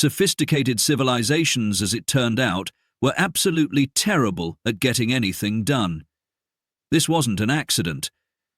Sophisticated civilizations, as it turned out, were absolutely terrible at getting anything done. This wasn't an accident,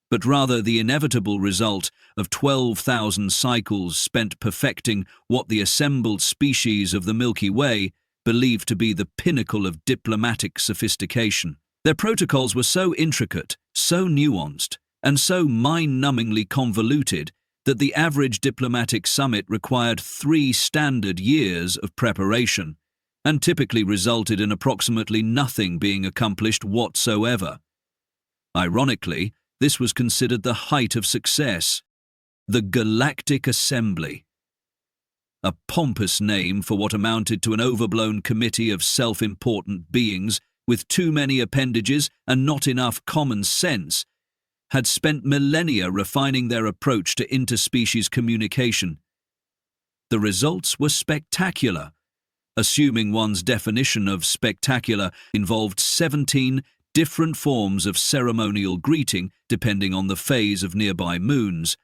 but rather the inevitable result of 12,000 cycles spent perfecting what the assembled species of the Milky Way believed to be the pinnacle of diplomatic sophistication. Their protocols were so intricate, so nuanced, and so mind-numbingly convoluted that the average diplomatic summit required 3 standard years of preparation, and typically resulted in approximately nothing being accomplished whatsoever. Ironically, this was considered the height of success. The Galactic Assembly. A pompous name for what amounted to an overblown committee of self-important beings with too many appendages and not enough common sense, had spent millennia refining their approach to interspecies communication. The results were spectacular. Assuming one's definition of spectacular involved 17 different forms of ceremonial greeting depending on the phase of nearby moons,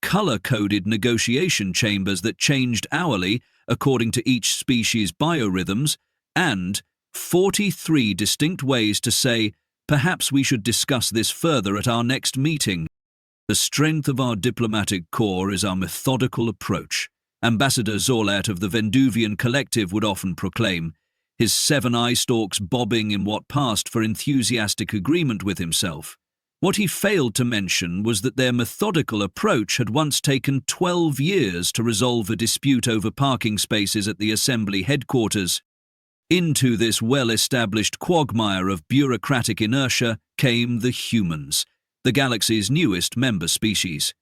color-coded negotiation chambers that changed hourly according to each species' biorhythms, and 43 distinct ways to say, "Perhaps we should discuss this further at our next meeting." The strength of our diplomatic corps is our methodical approach. Ambassador Zorlat of the Venduvian Collective would often proclaim, his 7 eye stalks bobbing in what passed for enthusiastic agreement with himself. What he failed to mention was that their methodical approach had once taken 12 years to resolve a dispute over parking spaces at the Assembly headquarters. Into this well-established quagmire of bureaucratic inertia came the humans, the galaxy's newest member species.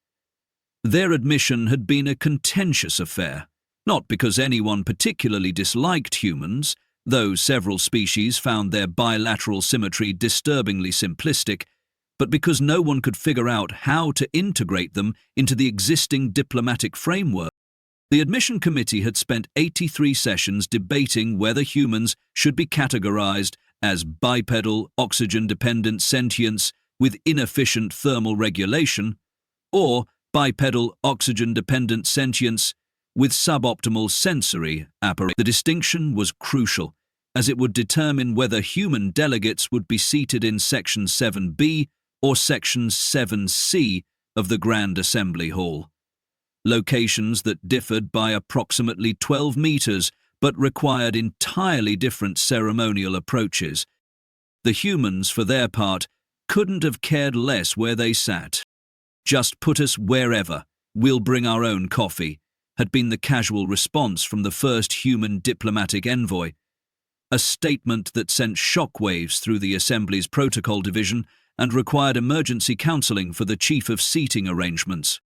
Their admission had been a contentious affair, not because anyone particularly disliked humans, though several species found their bilateral symmetry disturbingly simplistic, but because no one could figure out how to integrate them into the existing diplomatic framework. The admission committee had spent 83 sessions debating whether humans should be categorized as bipedal, oxygen-dependent sentience with inefficient thermal regulation, or bipedal, oxygen-dependent sentience with suboptimal sensory apparatus. The distinction was crucial, as it would determine whether human delegates would be seated in Section 7B or Section 7C of the Grand Assembly Hall. Locations that differed by approximately 12 meters but required entirely different ceremonial approaches. The humans, for their part, couldn't have cared less where they sat. "Just put us wherever, we'll bring our own coffee," had been the casual response from the first human diplomatic envoy, a statement that sent shockwaves through the Assembly's protocol division and required emergency counseling for the chief of seating arrangements.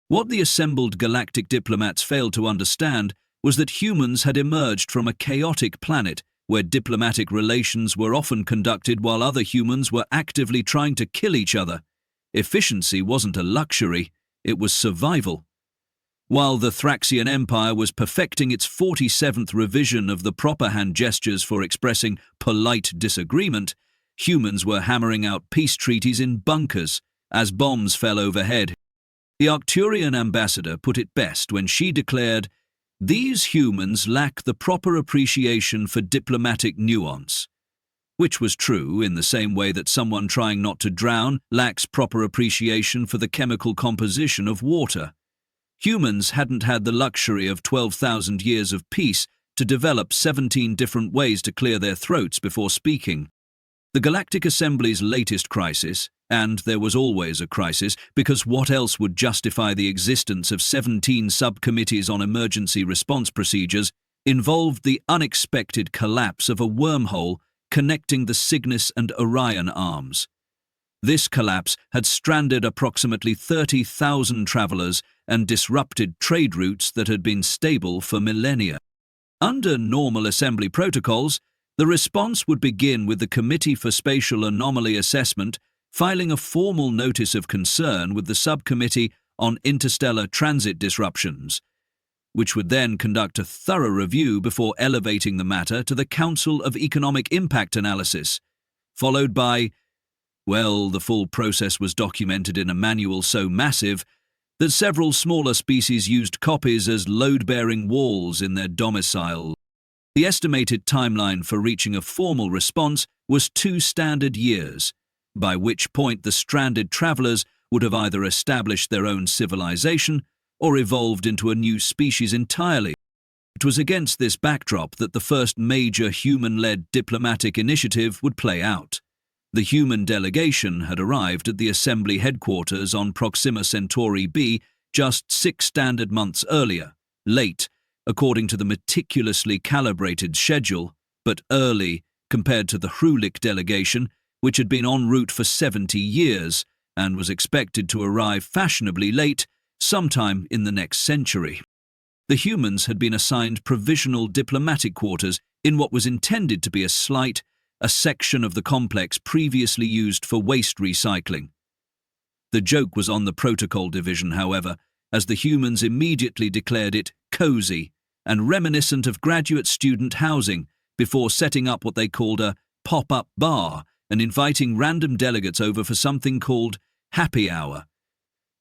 What the assembled galactic diplomats failed to understand was that humans had emerged from a chaotic planet where diplomatic relations were often conducted while other humans were actively trying to kill each other. Efficiency wasn't a luxury, it was survival. While the Thraxian Empire was perfecting its 47th revision of the proper hand gestures for expressing polite disagreement, humans were hammering out peace treaties in bunkers as bombs fell overhead. The Arcturian ambassador put it best when she declared, "These humans lack the proper appreciation for diplomatic nuance," which was true in the same way that someone trying not to drown lacks proper appreciation for the chemical composition of water. Humans hadn't had the luxury of 12,000 years of peace to develop 17 different ways to clear their throats before speaking. The Galactic Assembly's latest crisis, and there was always a crisis because what else would justify the existence of 17 subcommittees on emergency response procedures, involved the unexpected collapse of a wormhole connecting the Cygnus and Orion arms. This collapse had stranded approximately 30,000 travelers and disrupted trade routes that had been stable for millennia. Under normal assembly protocols, the response would begin with the Committee for Spatial Anomaly Assessment filing a formal notice of concern with the Subcommittee on Interstellar Transit Disruptions, which would then conduct a thorough review before elevating the matter to the Council of Economic Impact Analysis, followed by, well, the full process was documented in a manual so massive that several smaller species used copies as load-bearing walls in their domicile. The estimated timeline for reaching a formal response was 2 standard years, by which point the stranded travelers would have either established their own civilization or evolved into a new species entirely. It was against this backdrop that the first major human-led diplomatic initiative would play out. The human delegation had arrived at the Assembly headquarters on Proxima Centauri b just 6 standard months earlier, late, according to the meticulously calibrated schedule, but early compared to the Hrulik delegation, which had been en route for 70 years and was expected to arrive fashionably late sometime in the next century. The humans had been assigned provisional diplomatic quarters in what was intended to be a section of the complex previously used for waste recycling. The joke was on the protocol division, however, as the humans immediately declared it cozy and reminiscent of graduate student housing before setting up what they called a pop-up bar and inviting random delegates over for something called happy hour,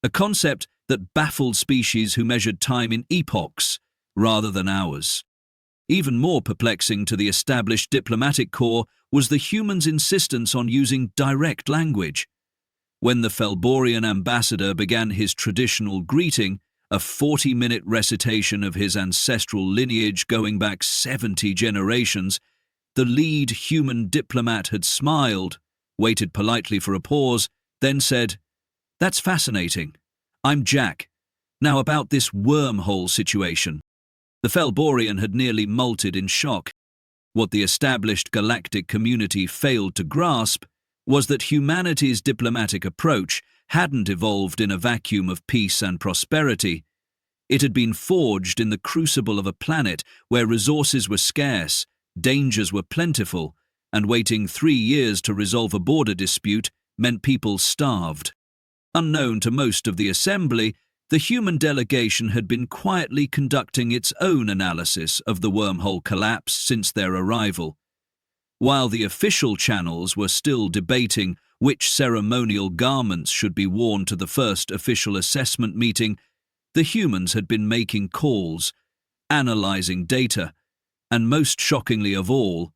a concept that baffled species who measured time in epochs rather than hours. Even more perplexing to the established diplomatic corps was the humans' insistence on using direct language. When the Felborian ambassador began his traditional greeting, a 40-minute recitation of his ancestral lineage going back 70 generations, the lead human diplomat had smiled, waited politely for a pause, then said, "That's fascinating. I'm Jack. Now about this wormhole situation." The Felborian had nearly molted in shock. What the established galactic community failed to grasp was that humanity's diplomatic approach hadn't evolved in a vacuum of peace and prosperity. It had been forged in the crucible of a planet where resources were scarce, dangers were plentiful, and waiting 3 years to resolve a border dispute meant people starved. Unknown to most of the Assembly, the human delegation had been quietly conducting its own analysis of the wormhole collapse since their arrival. While the official channels were still debating which ceremonial garments should be worn to the first official assessment meeting, the humans had been making calls, analyzing data, and most shockingly of all,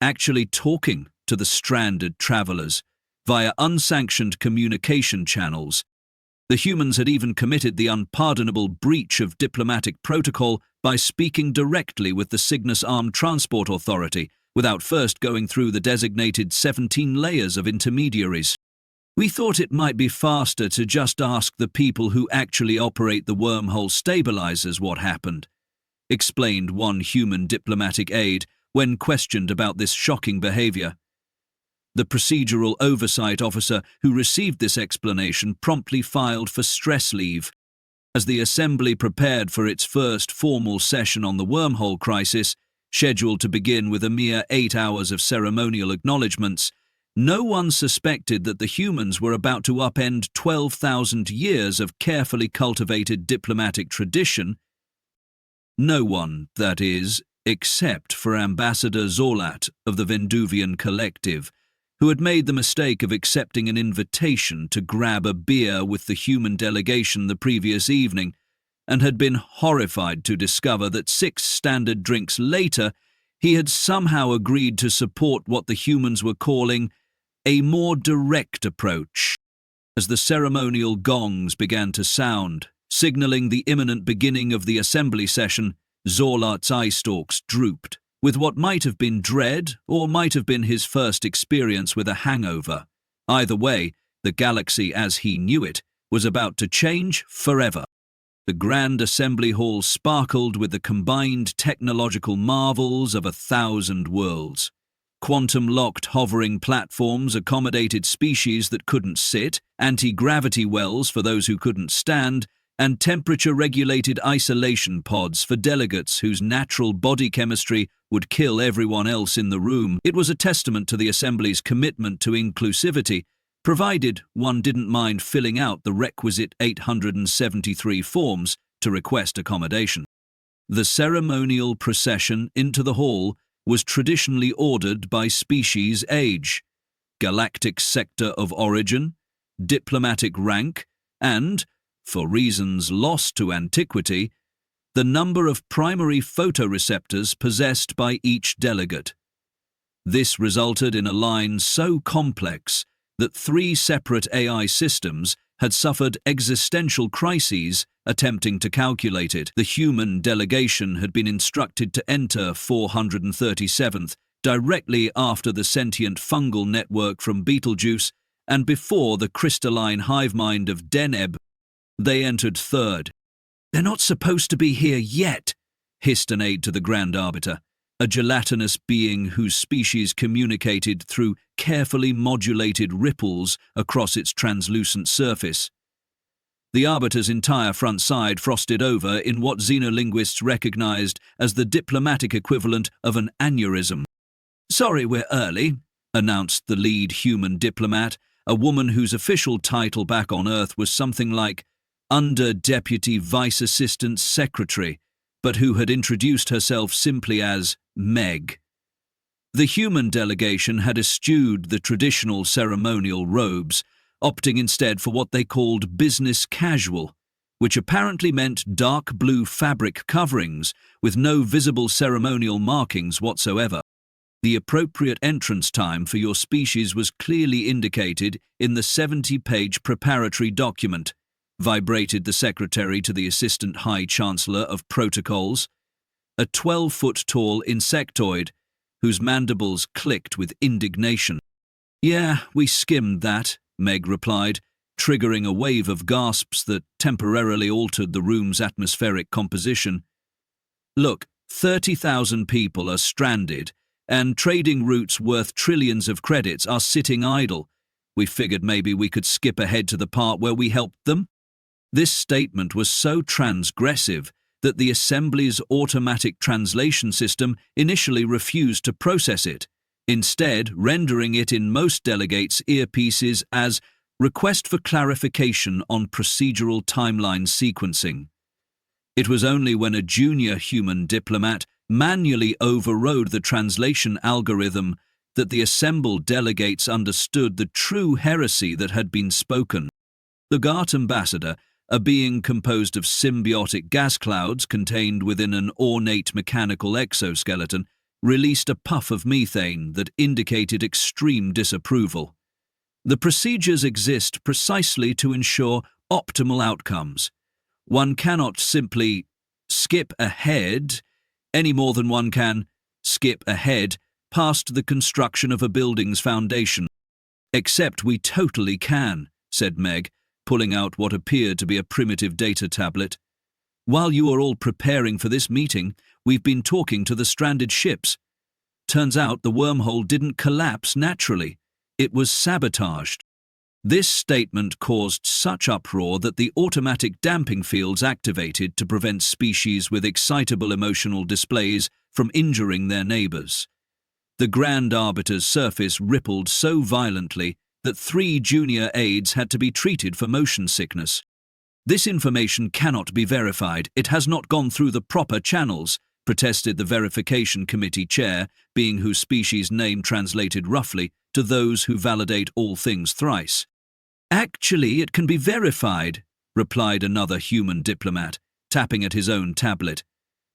actually talking to the stranded travelers via unsanctioned communication channels. The humans had even committed the unpardonable breach of diplomatic protocol by speaking directly with the Cygnus Armed Transport Authority without first going through the designated 17 layers of intermediaries. "We thought it might be faster to just ask the people who actually operate the wormhole stabilizers what happened," explained one human diplomatic aide when questioned about this shocking behavior. The procedural oversight officer who received this explanation promptly filed for stress leave. As the Assembly prepared for its first formal session on the wormhole crisis, scheduled to begin with a mere 8 hours of ceremonial acknowledgements, no one suspected that the humans were about to upend 12,000 years of carefully cultivated diplomatic tradition. No one, that is, except for Ambassador Zorlat of the Venduvian Collective, who had made the mistake of accepting an invitation to grab a beer with the human delegation the previous evening, and had been horrified to discover that 6 standard drinks later he had somehow agreed to support what the humans were calling a more direct approach. As the ceremonial gongs began to sound, signaling the imminent beginning of the assembly session, Zorlat's eye stalks drooped, with what might have been dread or might have been his first experience with a hangover. Either way, the galaxy as he knew it was about to change forever. The grand assembly hall sparkled with the combined technological marvels of 1,000 worlds. Quantum-locked hovering platforms accommodated species that couldn't sit, anti-gravity wells for those who couldn't stand, and temperature-regulated isolation pods for delegates whose natural body chemistry would kill everyone else in the room. It was a testament to the Assembly's commitment to inclusivity, provided one didn't mind filling out the requisite 873 forms to request accommodation. The ceremonial procession into the hall was traditionally ordered by species age, galactic sector of origin, diplomatic rank, and, for reasons lost to antiquity, the number of primary photoreceptors possessed by each delegate. This resulted in a line so complex that 3 separate AI systems had suffered existential crises attempting to calculate it. The human delegation had been instructed to enter 437th directly after the sentient fungal network from Betelgeuse and before the crystalline hive mind of Deneb. They entered 3rd. "They're not supposed to be here yet," hissed an aide to the Grand Arbiter, a gelatinous being whose species communicated through carefully modulated ripples across its translucent surface. The Arbiter's entire front side frosted over in what xenolinguists recognized as the diplomatic equivalent of an aneurysm. "Sorry we're early," announced the lead human diplomat, a woman whose official title back on Earth was something like Under Deputy Vice Assistant Secretary, but who had introduced herself simply as Meg. The human delegation had eschewed the traditional ceremonial robes, opting instead for what they called business casual, which apparently meant dark blue fabric coverings with no visible ceremonial markings whatsoever. The appropriate entrance time for your species was clearly indicated in the 70-page preparatory document, vibrated the secretary to the Assistant High Chancellor of Protocols, a 12-foot-tall insectoid whose mandibles clicked with indignation. "Yeah, we skimmed that," Meg replied, triggering a wave of gasps that temporarily altered the room's atmospheric composition. "Look, 30,000 people are stranded, and trading routes worth trillions of credits are sitting idle. We figured maybe we could skip ahead to the part where we helped them." This statement was so transgressive that the Assembly's automatic translation system initially refused to process it, instead rendering it in most delegates' earpieces as request for clarification on procedural timeline sequencing. It was only when a junior human diplomat manually overrode the translation algorithm that the assembled delegates understood the true heresy that had been spoken. The GART ambassador, a being composed of symbiotic gas clouds contained within an ornate mechanical exoskeleton, released a puff of methane that indicated extreme disapproval. The procedures exist precisely to ensure optimal outcomes. One cannot simply skip ahead any more than one can skip ahead past the construction of a building's foundation. "Except we totally can," said Meg, pulling out what appeared to be a primitive data tablet. "While you are all preparing for this meeting, we've been talking to the stranded ships. Turns out the wormhole didn't collapse naturally. It was sabotaged." This statement caused such uproar that the automatic damping fields activated to prevent species with excitable emotional displays from injuring their neighbors. The Grand Arbiter's surface rippled so violently that 3 junior aides had to be treated for motion sickness. "This information cannot be verified. It has not gone through the proper channels," protested the verification committee chair, being whose species name translated roughly to those who validate all things thrice. "Actually, it can be verified," replied another human diplomat, tapping at his own tablet.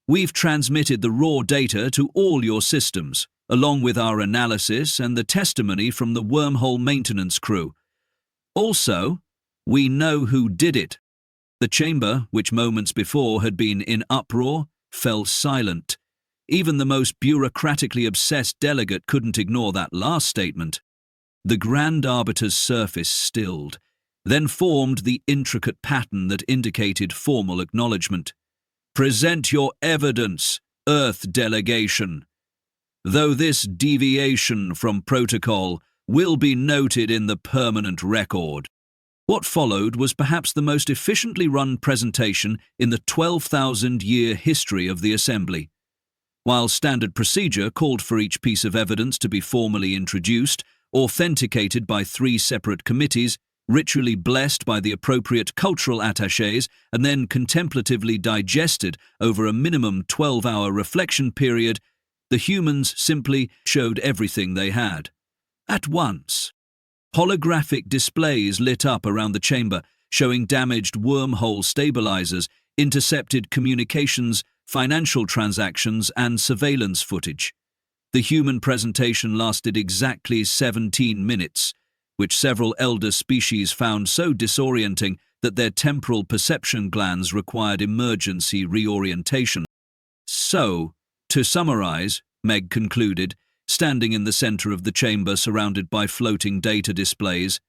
"We've transmitted the raw data to all your systems, along with our analysis and the testimony from the wormhole maintenance crew. Also, we know who did it." The chamber, which moments before had been in uproar, fell silent. Even the most bureaucratically obsessed delegate couldn't ignore that last statement. The Grand Arbiter's surface stilled, then formed the intricate pattern that indicated formal acknowledgement. "Present your evidence, Earth delegation. Though this deviation from protocol will be noted in the permanent record." What followed was perhaps the most efficiently run presentation in the 12,000-year history of the Assembly. While standard procedure called for each piece of evidence to be formally introduced, authenticated by 3 separate committees, ritually blessed by the appropriate cultural attachés, and then contemplatively digested over a minimum 12-hour reflection period, the humans simply showed everything they had. At once. Holographic displays lit up around the chamber, showing damaged wormhole stabilizers, intercepted communications, financial transactions, and surveillance footage. The human presentation lasted exactly 17 minutes, which several elder species found so disorienting that their temporal perception glands required emergency reorientation. So, to summarize, Meg concluded, standing in the center of the chamber surrounded by floating data displays,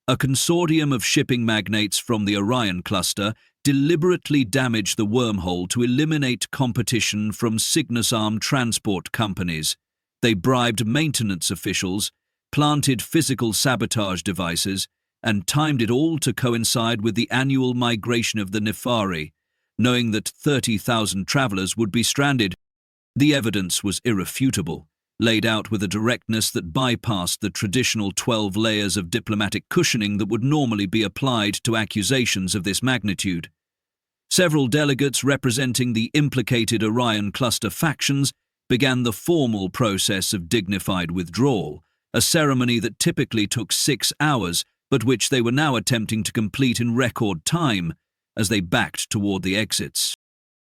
a consortium of shipping magnates from the Orion cluster deliberately damaged the wormhole to eliminate competition from Cygnus-armed transport companies. They bribed maintenance officials, planted physical sabotage devices, and timed it all to coincide with the annual migration of the Nefari, knowing that 30,000 travelers would be stranded. The evidence was irrefutable, laid out with a directness that bypassed the traditional 12 layers of diplomatic cushioning that would normally be applied to accusations of this magnitude. Several delegates representing the implicated Orion cluster factions began the formal process of dignified withdrawal, a ceremony that typically took 6 hours, but which they were now attempting to complete in record time as they backed toward the exits.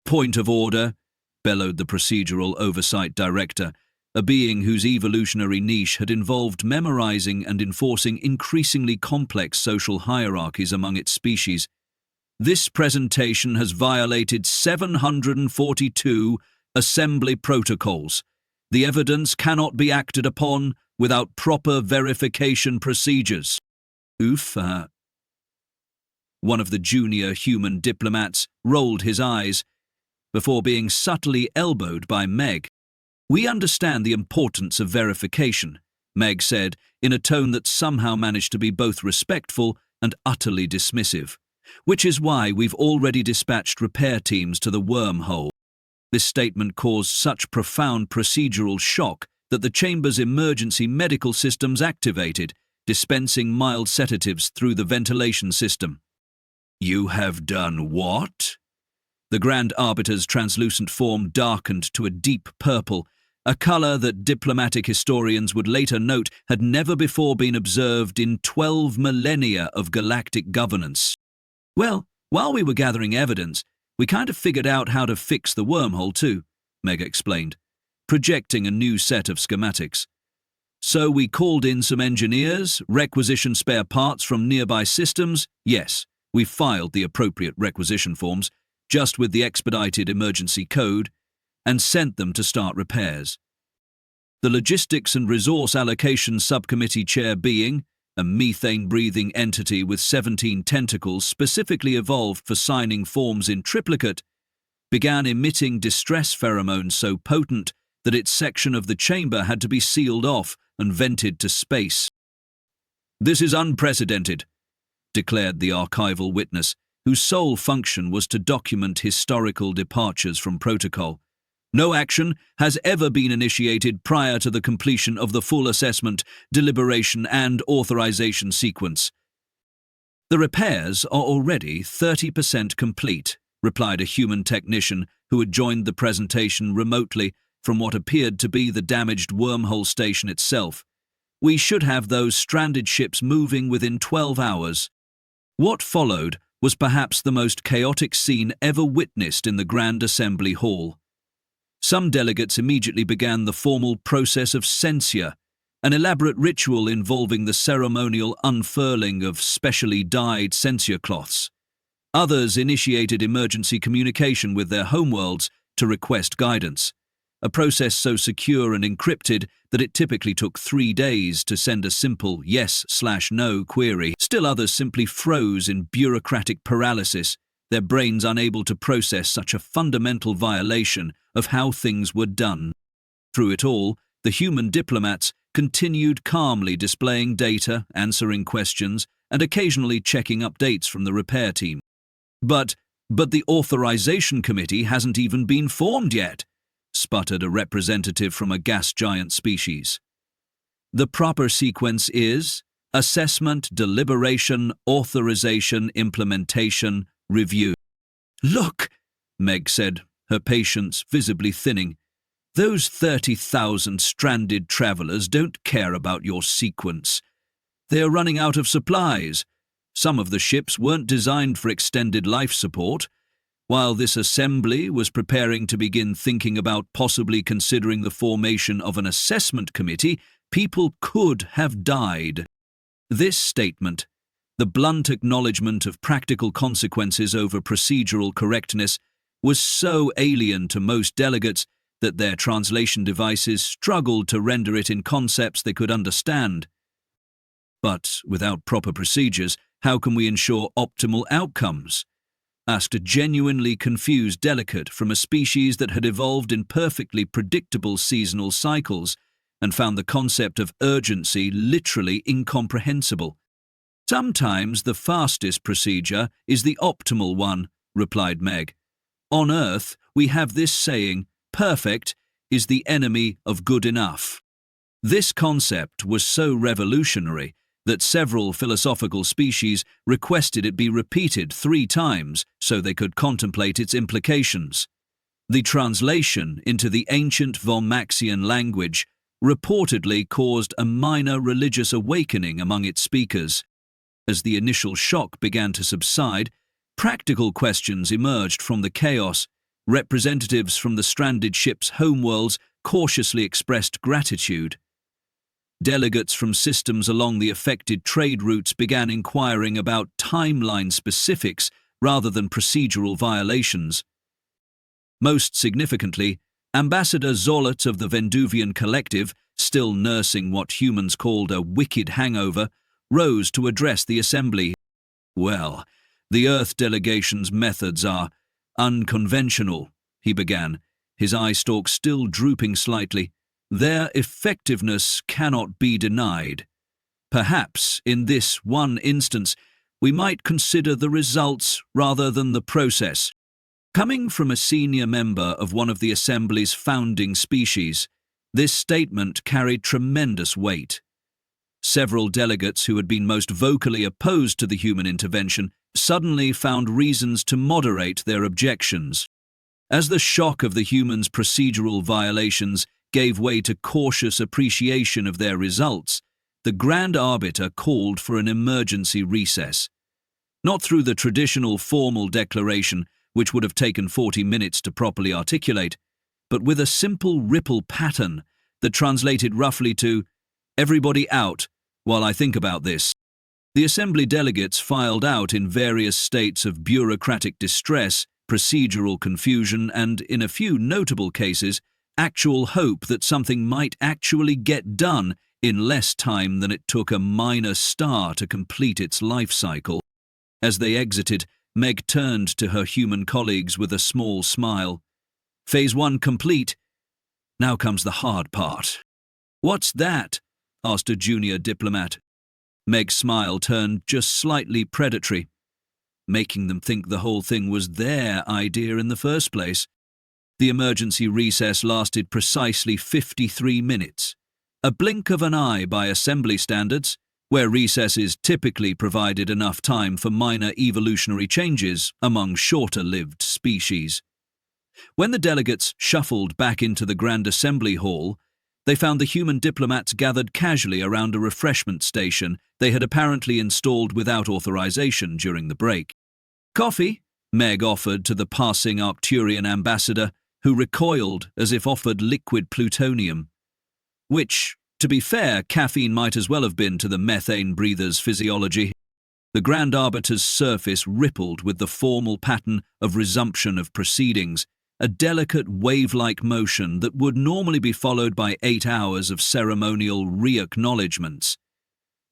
"Point of order," bellowed the procedural oversight director, a being whose evolutionary niche had involved memorizing and enforcing increasingly complex social hierarchies among its species. "This presentation has violated 742 assembly protocols. The evidence cannot be acted upon without proper verification procedures." Oof. One of the junior human diplomats rolled his eyes before being subtly elbowed by Meg. "We understand the importance of verification," Meg said, in a tone that somehow managed to be both respectful and utterly dismissive, "which is why we've already dispatched repair teams to the wormhole." This statement caused such profound procedural shock that the chamber's emergency medical systems activated, dispensing mild sedatives through the ventilation system. "You have done what?" The Grand Arbiter's translucent form darkened to a deep purple, a color that diplomatic historians would later note had never before been observed in 12 millennia of galactic governance. "Well, while we were gathering evidence, we kind of figured out how to fix the wormhole too," Meg explained, projecting a new set of schematics. "So we called in some engineers, requisitioned spare parts from nearby systems. Yes, we filed the appropriate requisition forms, just with the expedited emergency code, and sent them to start repairs. The Logistics and Resource Allocation Subcommittee chair being a methane-breathing entity with 17 tentacles specifically evolved for signing forms in triplicate, began emitting distress pheromones so potent that its section of the chamber had to be sealed off and vented to space. "This is unprecedented," declared the archival witness, whose sole function was to document historical departures from protocol. "No action has ever been initiated prior to the completion of the full assessment, deliberation, and authorization sequence." "The repairs are already 30% complete," replied a human technician who had joined the presentation remotely from what appeared to be the damaged wormhole station itself. "We should have those stranded ships moving within 12 hours. What followed was perhaps the most chaotic scene ever witnessed in the Grand Assembly Hall. Some delegates immediately began the formal process of censure, an elaborate ritual involving the ceremonial unfurling of specially dyed censure cloths. Others initiated emergency communication with their homeworlds to request guidance, a process so secure and encrypted that it typically took 3 days to send a simple yes/no query. Still others simply froze in bureaucratic paralysis, their brains unable to process such a fundamental violation of how things were done. Through it all, the human diplomats continued calmly displaying data, answering questions, and occasionally checking updates from the repair team. But the authorization committee hasn't even been formed yet," sputtered a representative from a gas giant species. "The proper sequence is assessment, deliberation, authorization, implementation, review." "Look," Meg said, her patience visibly thinning. "Those 30,000 stranded travelers don't care about your sequence. They are running out of supplies. Some of the ships weren't designed for extended life support. While this assembly was preparing to begin thinking about possibly considering the formation of an assessment committee, people could have died. This statement, the blunt acknowledgement of practical consequences over procedural correctness, was so alien to most delegates that their translation devices struggled to render it in concepts they could understand. But without proper procedures, how can we ensure optimal outcomes? Asked a genuinely confused delegate from a species that had evolved in perfectly predictable seasonal cycles and found the concept of urgency literally incomprehensible. Sometimes the fastest procedure is the optimal one, replied Meg. On Earth, we have this saying, perfect is the enemy of good enough. This concept was so revolutionary that several philosophical species requested it be repeated 3 times so they could contemplate its implications. The translation into the ancient Volmaxian language reportedly caused a minor religious awakening among its speakers. As the initial shock began to subside, practical questions emerged from the chaos. Representatives from the stranded ships' homeworlds cautiously expressed gratitude. Delegates from systems along the affected trade routes began inquiring about timeline specifics rather than procedural violations. Most significantly, Ambassador Zolot of the Venduvian Collective, still nursing what humans called a wicked hangover, rose to address the assembly. Well, the Earth delegation's methods are unconventional, he began, his eye stalk still drooping slightly. Their effectiveness cannot be denied. Perhaps, in this one instance, we might consider the results rather than the process. Coming from a senior member of one of the Assembly's founding species, this statement carried tremendous weight. Several delegates who had been most vocally opposed to the human intervention suddenly found reasons to moderate their objections. As the shock of the humans' procedural violations gave way to cautious appreciation of their results, the Grand Arbiter called for an emergency recess. Not through the traditional formal declaration, which would have taken 40 minutes to properly articulate, but with a simple ripple pattern that translated roughly to, "Everybody out, while I think about this." The Assembly delegates filed out in various states of bureaucratic distress, procedural confusion, and, in a few notable cases, actual hope that something might actually get done in less time than it took a minor star to complete its life cycle. As they exited, Meg turned to her human colleagues with a small smile. Phase 1 complete. Now comes the hard part. What's that? Asked a junior diplomat. Meg's smile turned just slightly predatory, making them think the whole thing was their idea in the first place. The emergency recess lasted precisely 53 minutes, a blink of an eye by Assembly standards, where recesses typically provided enough time for minor evolutionary changes among shorter-lived species. When the delegates shuffled back into the Grand Assembly Hall, they found the human diplomats gathered casually around a refreshment station they had apparently installed without authorization during the break. Coffee? Meg offered to the passing Arcturian ambassador, who recoiled as if offered liquid plutonium. Which, to be fair, caffeine might as well have been to the methane breather's physiology. The Grand Arbiter's surface rippled with the formal pattern of resumption of proceedings, a delicate wave-like motion that would normally be followed by 8 hours of ceremonial re-acknowledgements.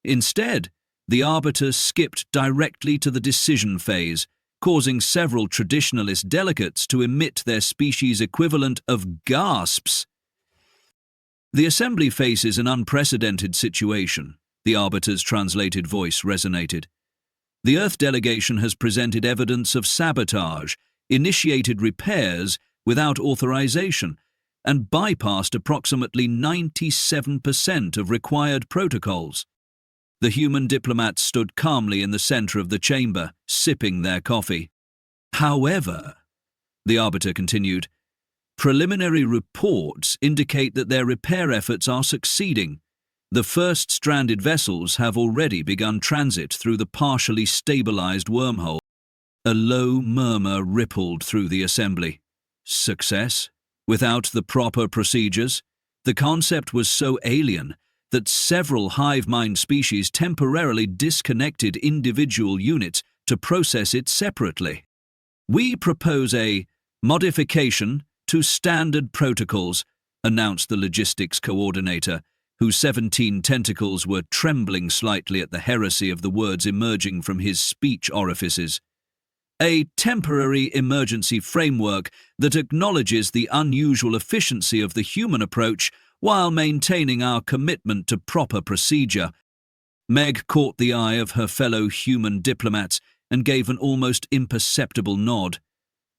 Instead, the Arbiter skipped directly to the decision phase, causing several traditionalist delegates to emit their species equivalent of gasps. The Assembly faces an unprecedented situation, the Arbiter's translated voice resonated. The Earth delegation has presented evidence of sabotage, initiated repairs without authorization, and bypassed approximately 97% of required protocols. The human diplomats stood calmly in the center of the chamber, sipping their coffee. However, the Arbiter continued, preliminary reports indicate that their repair efforts are succeeding. The first stranded vessels have already begun transit through the partially stabilized wormhole. A low murmur rippled through the assembly. Success? Without the proper procedures? The concept was so alien that several hive mind species temporarily disconnected individual units to process it separately. We propose a modification to standard protocols, announced the logistics coordinator, whose 17 tentacles were trembling slightly at the heresy of the words emerging from his speech orifices. A temporary emergency framework that acknowledges the unusual efficiency of the human approach while maintaining our commitment to proper procedure. Meg caught the eye of her fellow human diplomats and gave an almost imperceptible nod.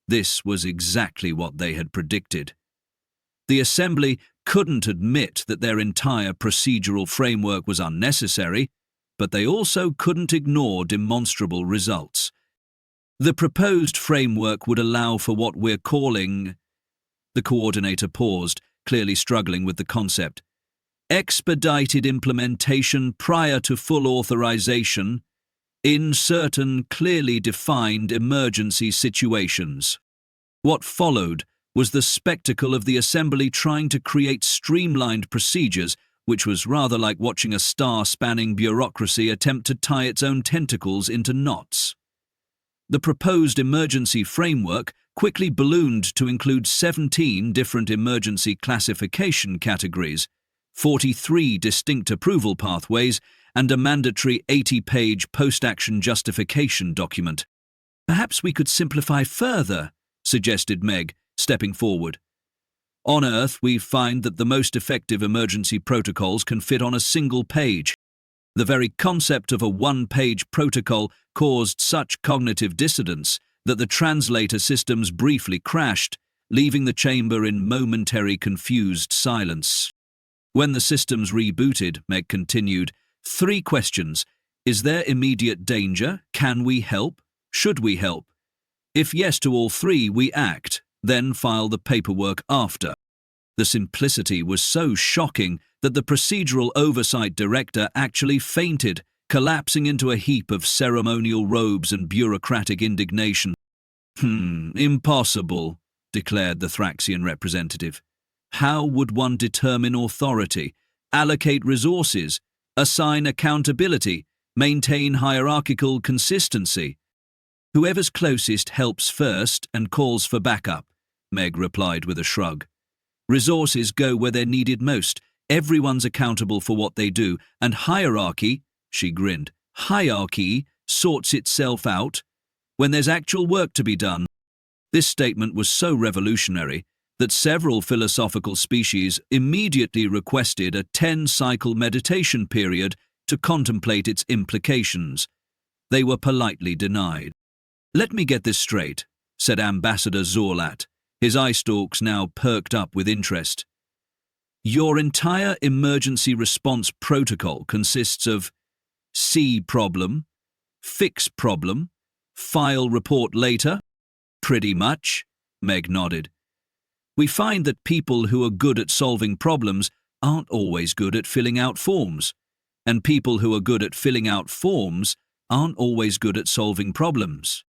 This was exactly what they had predicted. The assembly couldn't admit that their entire procedural framework was unnecessary, but they also couldn't ignore demonstrable results. The proposed framework would allow for what we're calling... The coordinator paused, clearly struggling with the concept. Expedited implementation prior to full authorization in certain clearly defined emergency situations. What followed was the spectacle of the assembly trying to create streamlined procedures, which was rather like watching a star-spanning bureaucracy attempt to tie its own tentacles into knots. The proposed emergency framework quickly ballooned to include 17 different emergency classification categories, 43 distinct approval pathways, and a mandatory 80-page post-action justification document. Perhaps we could simplify further, suggested Meg, stepping forward. On Earth, we find that the most effective emergency protocols can fit on a single page. The very concept of a one-page protocol caused such cognitive dissonance that the translator systems briefly crashed, leaving the chamber in momentary confused silence. When the systems rebooted, Meg continued, 3 questions. Is there immediate danger? Can we help? Should we help? If yes to all 3, we act, then file the paperwork after. The simplicity was so shocking that the procedural oversight director actually fainted, collapsing into a heap of ceremonial robes and bureaucratic indignation. Impossible, declared the Thraxian representative. How would one determine authority, allocate resources, assign accountability, maintain hierarchical consistency? Whoever's closest helps first and calls for backup, Meg replied with a shrug. Resources go where they're needed most. Everyone's accountable for what they do, and hierarchy, she grinned, hierarchy sorts itself out when there's actual work to be done. This statement was so revolutionary that several philosophical species immediately requested a 10-cycle meditation period to contemplate its implications. They were politely denied. Let me get this straight, said Ambassador Zorlat, his eye stalks now perked up with interest. Your entire emergency response protocol consists of see problem, fix problem, file report later? Pretty much, Meg nodded. We find that people who are good at solving problems aren't always good at filling out forms, and people who are good at filling out forms aren't always good at solving problems.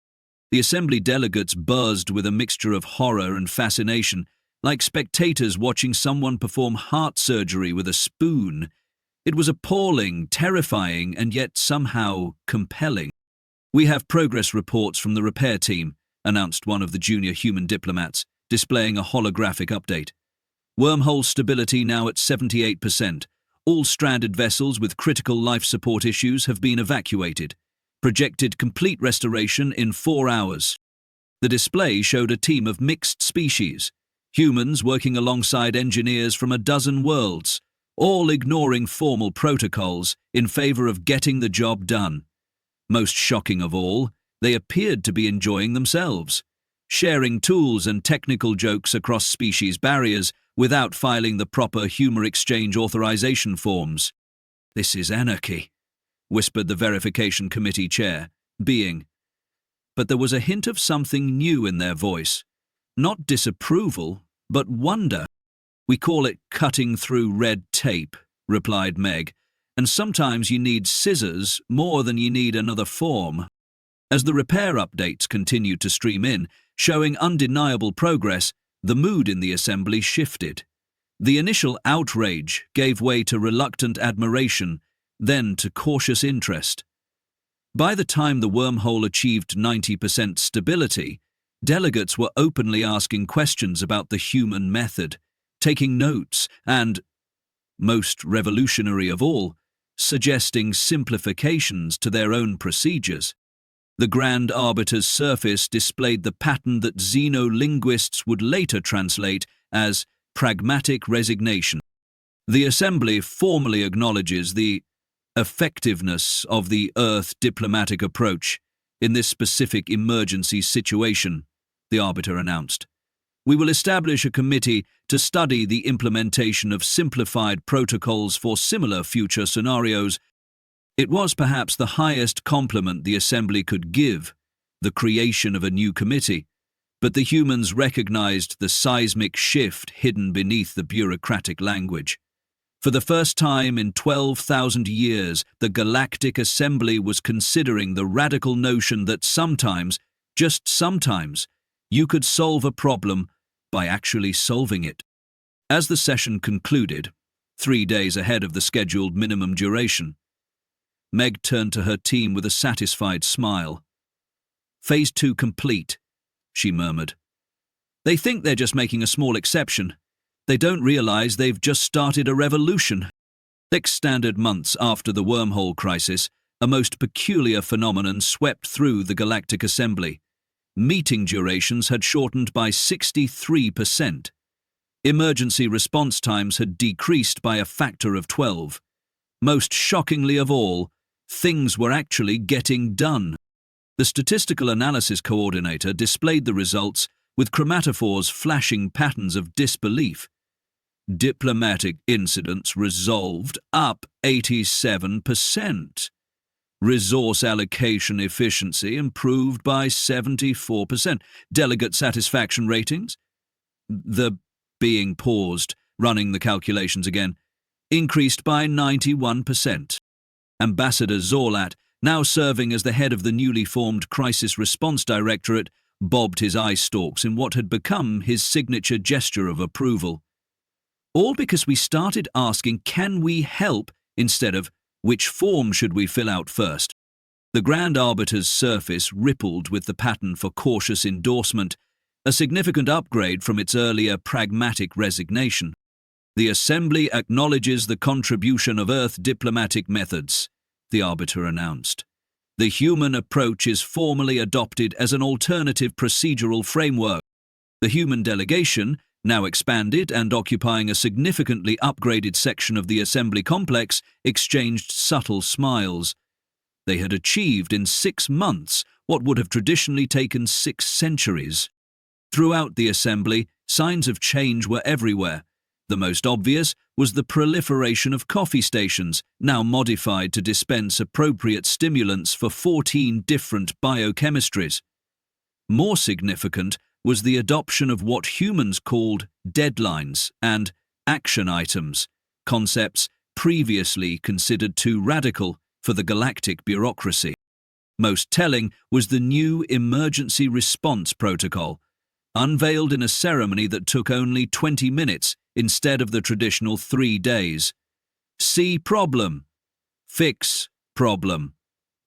The assembly delegates buzzed with a mixture of horror and fascination, like spectators watching someone perform heart surgery with a spoon. It was appalling, terrifying, and yet somehow compelling. We have progress reports from the repair team, announced one of the junior human diplomats, displaying a holographic update. Wormhole stability now at 78%. All stranded vessels with critical life support issues have been evacuated. Projected complete restoration in 4 hours. The display showed a team of mixed species, humans working alongside engineers from a dozen worlds, all ignoring formal protocols in favor of getting the job done. Most shocking of all, they appeared to be enjoying themselves, sharing tools and technical jokes across species barriers without filing the proper humor exchange authorization forms. This is anarchy, whispered the verification committee chair, Being. But there was a hint of something new in their voice. Not disapproval, but wonder. We call it cutting through red tape, replied Meg, "and sometimes you need scissors more than you need another form." As the repair updates continued to stream in, showing undeniable progress, the mood in the assembly shifted. The initial outrage gave way to reluctant admiration, then to cautious interest. By the time the wormhole achieved 90% stability, delegates were openly asking questions about the human method, taking notes, and, most revolutionary of all, suggesting simplifications to their own procedures. The Grand Arbiter's surface displayed the pattern that xenolinguists would later translate as pragmatic resignation. The Assembly formally acknowledges the effectiveness of the Earth diplomatic approach in this specific emergency situation, the Arbiter announced. "We will establish a committee to study the implementation of simplified protocols for similar future scenarios." It was perhaps the highest compliment the Assembly could give, the creation of a new committee, but the humans recognized the seismic shift hidden beneath the bureaucratic language. For the first time in 12,000 years, the Galactic Assembly was considering the radical notion that sometimes, just sometimes, you could solve a problem by actually solving it. As the session concluded, 3 days ahead of the scheduled minimum duration, Meg turned to her team with a satisfied smile. "Phase 2 complete," she murmured. "They think they're just making a small exception. They don't realize they've just started a revolution." 6 standard months after the wormhole crisis, a most peculiar phenomenon swept through the Galactic Assembly. Meeting durations had shortened by 63%. Emergency response times had decreased by a factor of 12. Most shockingly of all, things were actually getting done. The statistical analysis coordinator displayed the results with chromatophores flashing patterns of disbelief. Diplomatic incidents resolved up 87%. Resource allocation efficiency improved by 74%. Delegate satisfaction ratings, the being paused, running the calculations again, increased by 91%. Ambassador Zorlat, now serving as the head of the newly formed Crisis Response Directorate, bobbed his eye stalks in what had become his signature gesture of approval. All because we started asking, "Can we help?" instead of, "Which form should we fill out first?" The Grand Arbiter's surface rippled with the pattern for cautious endorsement, a significant upgrade from its earlier pragmatic resignation. "The Assembly acknowledges the contribution of Earth diplomatic methods," the Arbiter announced. "The human approach is formally adopted as an alternative procedural framework." The human delegation, now expanded and occupying a significantly upgraded section of the Assembly complex, exchanged subtle smiles. They had achieved in 6 months what would have traditionally taken 6 centuries. Throughout the Assembly, signs of change were everywhere. The most obvious was the proliferation of coffee stations, now modified to dispense appropriate stimulants for 14 different biochemistries. More significant was the adoption of what humans called deadlines and action items, concepts previously considered too radical for the galactic bureaucracy. Most telling was the new emergency response protocol, unveiled in a ceremony that took only 20 minutes instead of the traditional 3 days. "See problem. Fix problem.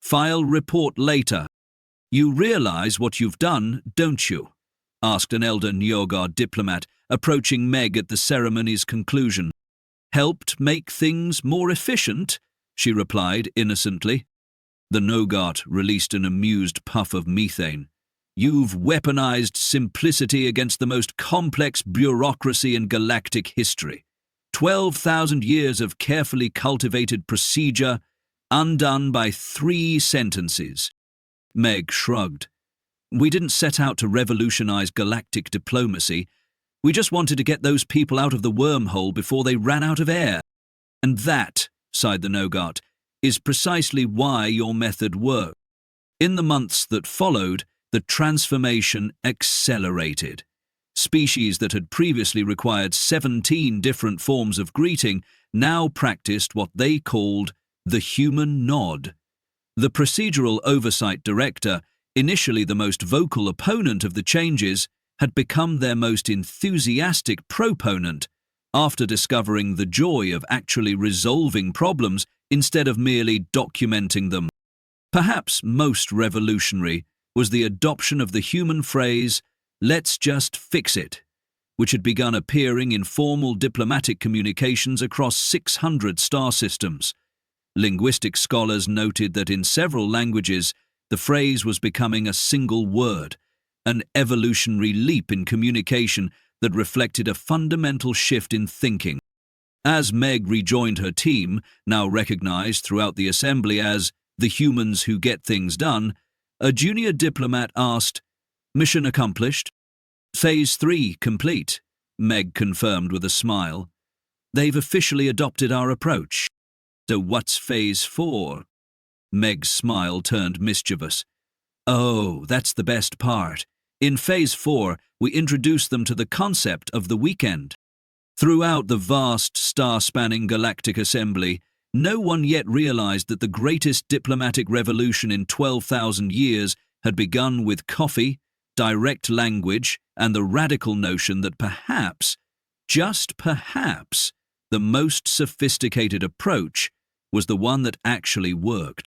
File report later." "You realize what you've done, don't you?" asked an elder Nyogard diplomat, approaching Meg at the ceremony's conclusion. "Helped make things more efficient," she replied innocently. The Nogart released an amused puff of methane. "You've weaponized simplicity against the most complex bureaucracy in galactic history. 12,000 years of carefully cultivated procedure, undone by 3 sentences." Meg shrugged. "We didn't set out to revolutionize galactic diplomacy. We just wanted to get those people out of the wormhole before they ran out of air." "And that," sighed the Nogart, "is precisely why your method worked." In the months that followed, the transformation accelerated. Species that had previously required 17 different forms of greeting now practiced what they called the human nod. The procedural oversight director, initially the most vocal opponent of the changes, had become their most enthusiastic proponent after discovering the joy of actually resolving problems instead of merely documenting them. Perhaps most revolutionary was the adoption of the human phrase, "let's just fix it," which had begun appearing in formal diplomatic communications across 600 star systems. Linguistic scholars noted that in several languages, the phrase was becoming a single word, an evolutionary leap in communication that reflected a fundamental shift in thinking. As Meg rejoined her team, now recognized throughout the assembly as the humans who get things done, a junior diplomat asked, "Mission accomplished?" "Phase 3 complete," Meg confirmed with a smile. "They've officially adopted our approach." "So what's Phase 4? Meg's smile turned mischievous. "Oh, that's the best part. In Phase 4, we introduce them to the concept of the weekend." Throughout the vast, star-spanning Galactic Assembly, no one yet realized that the greatest diplomatic revolution in 12,000 years had begun with coffee, direct language, and the radical notion that perhaps, just perhaps, the most sophisticated approach was the one that actually worked.